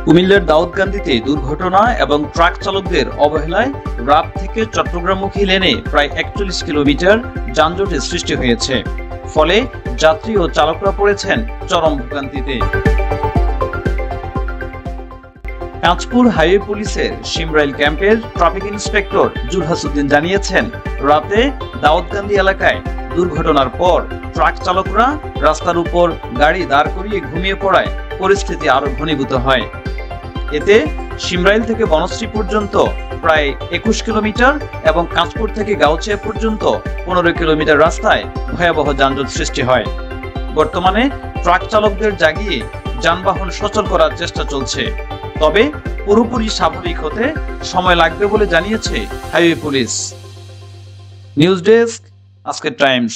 কুমিল্লার দাউদকান্দিতে দুর্ঘটনা এবং ট্রাক চালকদের অবহেলায় রাত থেকে চট্টগ্রামমুখী লেনে প্রায় ৪১ কিলোমিটার যানজটের সৃষ্টি হয়েছে। ফলে যাত্রী ও চালকরা পড়েছেন চরম ভোগান্তিতে। কাঁচপুর হাইওয়ে পুলিশের শিমরাইল ক্যাম্পের ট্রাফিক ইন্সপেক্টর জুলহাসউদ্দিন জানিয়েছেন, রাতে দাউদকান্দি এলাকায় দুর্ঘটনার পর ট্রাক চালকরা রাস্তার উপর গাড়ি দাঁড় করিয়ে ঘুমিয়ে পড়ায় পরিস্থিতি আরো ঘনীভূত হয়। এতে শিমরাইল থেকে বনশ্রী পর্যন্ত প্রায় ২১ কিলোমিটার এবং কাঁচপুর থেকে গাউছিয়া পর্যন্ত ১৫ কিলোমিটার রাস্তায় ভয়াবহ যানজট সৃষ্টি হয়। বর্তমানে ট্রাক চালকদের জাগিয়ে যানবাহন সচল করার চেষ্টা চলছে, তবে পুরোপুরি স্বাভাবিক হতে সময় লাগবে বলে জানিয়েছে হাইওয়ে পুলিশ। নিউজ ডেস্ক, আজকের টাইমস।